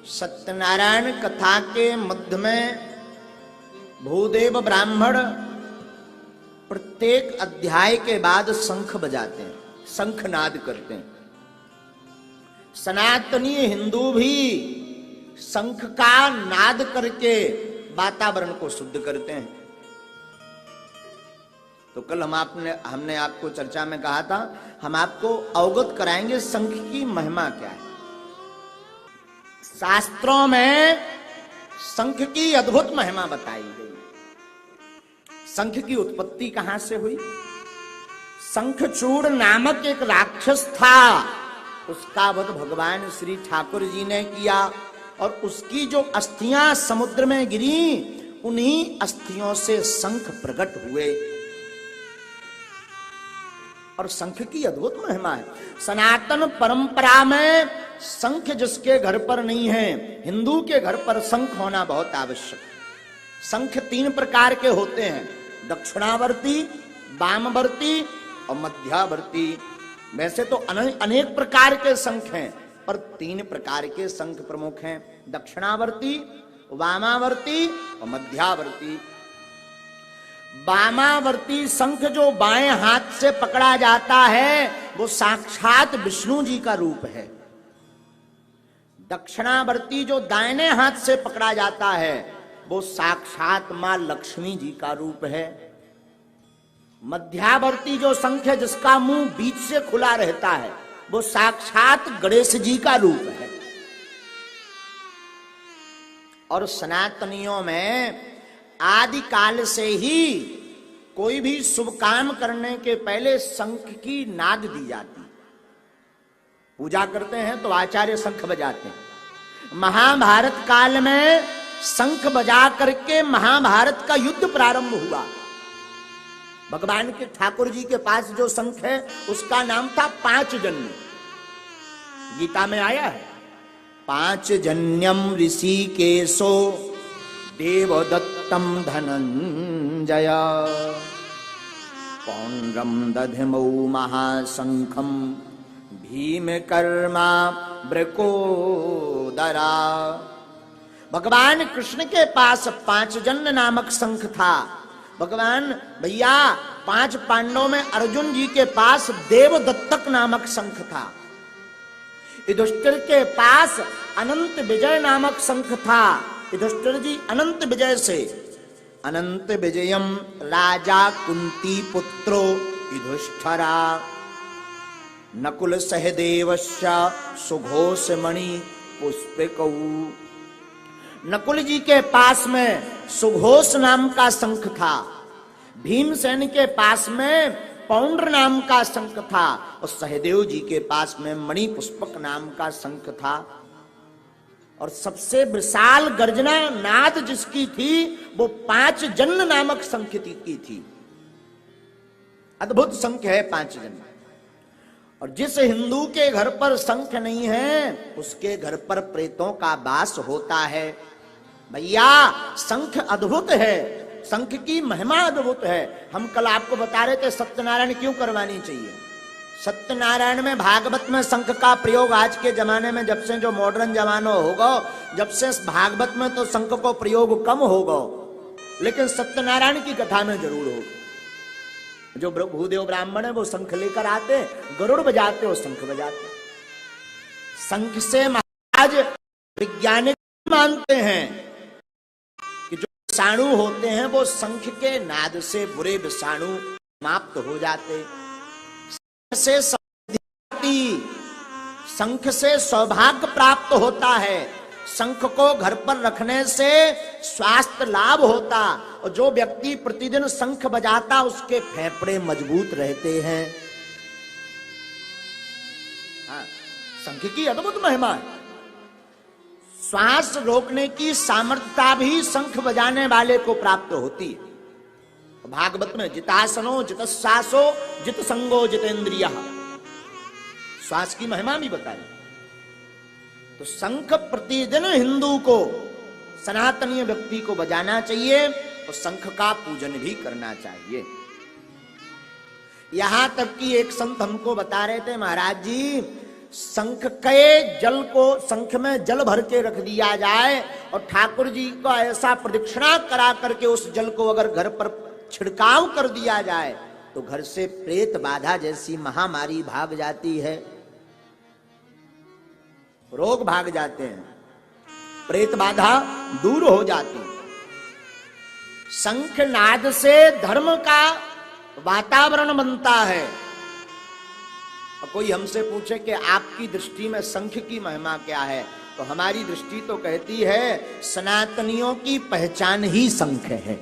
सत्यनारायण कथा के मध्य में भूदेव ब्राह्मण प्रत्येक अध्याय के बाद शंख बजाते हैं, शंखनाद करते हैं। सनातनी हिंदू भी शंख का नाद करके वातावरण को शुद्ध करते हैं। तो कल हमने आपको चर्चा में कहा था, हम आपको अवगत कराएंगे शंख की महिमा क्या है। शास्त्रों में शंख की अद्भुत महिमा बताई गई। शंख की उत्पत्ति कहां से हुई? शंखचूड़ नामक एक राक्षस था, उसका वध भगवान श्री ठाकुर जी ने किया और उसकी जो अस्थियां समुद्र में गिरी, उन्हीं अस्थियों से शंख प्रकट हुए। और शंख की अद्भुत महिमा है। सनातन परंपरा में शंख जिसके घर पर नहीं है, हिंदू के घर पर शंख होना बहुत आवश्यक। शंख 3 प्रकार के होते हैं, दक्षिणावर्ती, वामवर्ती और मध्यावर्ती। वैसे तो अनेक प्रकार के शंख हैं, पर 3 प्रकार के शंख प्रमुख हैं, दक्षिणावर्ती, वामावर्ती और मध्यावर्ती। वामावर्ती शंख जो बाएं हाथ से पकड़ा जाता है, वो साक्षात विष्णु जी का रूप है। दक्षिणावर्ती जो दाहिने हाथ से पकड़ा जाता है, वो साक्षात मां लक्ष्मी जी का रूप है। मध्यावर्ती जो शंख है, जिसका मुंह बीच से खुला रहता है, वो साक्षात गणेश जी का रूप है। और सनातनियों में आदि काल से ही कोई भी शुभ काम करने के पहले शंख की नाद दी जाती। पूजा करते हैं तो आचार्य शंख बजाते हैं। महाभारत काल में शंख बजा करके महाभारत का युद्ध प्रारंभ हुआ। भगवान के ठाकुर जी के पास जो शंख है, उसका नाम था पांचजन्य। गीता में आया है, पांचजन्यम ऋषिकेशो देवदत्तम धनंजय पौंड्रम दधिमौ महाशंखम भीमकर्मा वृकोदरा। भगवान कृष्ण के पास पांचजन्य नामक शंख था। भगवान भैया 5 पांडवों में अर्जुन जी के पास देवदत्तक नामक शंख था। युधिष्ठिर के पास अनंत विजय नामक शंख था। युधिष्ठिर जी अनंत विजय से, अनंत विजयम राजा कुंती पुत्रो युधिष्ठिरा नकुल सहदेवस्य सुघोषमणि पुष्पिकौ। नकुल जी के पास में सुघोष नाम का शंख था। भीमसेन के पास में पौंड्र नाम का शंख था और सहदेव जी के पास में मणि पुष्पक नाम का शंख था। और सबसे विशाल गर्जना नाद जिसकी थी, वो पांचजन्य नामक शंख की थी। अद्भुत शंख है पांचजन्य। और जिस हिंदू के घर पर शंख नहीं है, उसके घर पर प्रेतों का वास होता है। भैया शंख अद्भुत है, शंख की महिमा अद्भुत है। हम कल आपको बता रहे थे सत्यनारायण क्यों करवानी चाहिए। सत्यनारायण में भागवत में शंख का प्रयोग आज के जमाने में, जब से जो मॉडर्न जमाना होगा, जब से भागवत में तो शंख को प्रयोग कम होगा, लेकिन सत्यनारायण की कथा में जरूर होगा। जो भूदेव ब्राह्मण है वो शंख लेकर आते, गरुड़ बजाते और शंख बजाते। शंख से महाराज वैज्ञानिक मानते हैं कि जो विषाणु होते हैं वो शंख के नाद से बुरे विषाणु समाप्त हो जाते। से शंख से सौभाग्य प्राप्त होता है। शंख को घर पर रखने से स्वास्थ्य लाभ होता। और जो व्यक्ति प्रतिदिन शंख बजाता, उसके फेफड़े मजबूत रहते हैं। हाँ, शंख की अद्भुत महिमा है। श्वास रोकने की सामर्थ्यता भी शंख बजाने वाले को प्राप्त होती है। भागवत में जितासनो जितश्वासो जित संगो जितेंद्रियः, श्वास की महिमा भी बताई। तो शंख प्रतिदिन हिंदू को, सनातनीय व्यक्ति को बजाना चाहिए और शंख का पूजन भी करना चाहिए। यहां तक कि एक संत हमको बता रहे थे, महाराज जी शंख के जल को, शंख में जल भर के रख दिया जाए और ठाकुर जी को ऐसा प्रदक्षिणा करा करके उस जल को अगर घर पर छिड़काव कर दिया जाए तो घर से प्रेत बाधा जैसी महामारी भाग जाती है, रोग भाग जाते हैं, प्रेत बाधा दूर हो जाती। शंख नाद से धर्म का वातावरण बनता है। कोई हमसे पूछे कि आपकी दृष्टि में शंख की महिमा क्या है, तो हमारी दृष्टि तो कहती है सनातनियों की पहचान ही शंख है।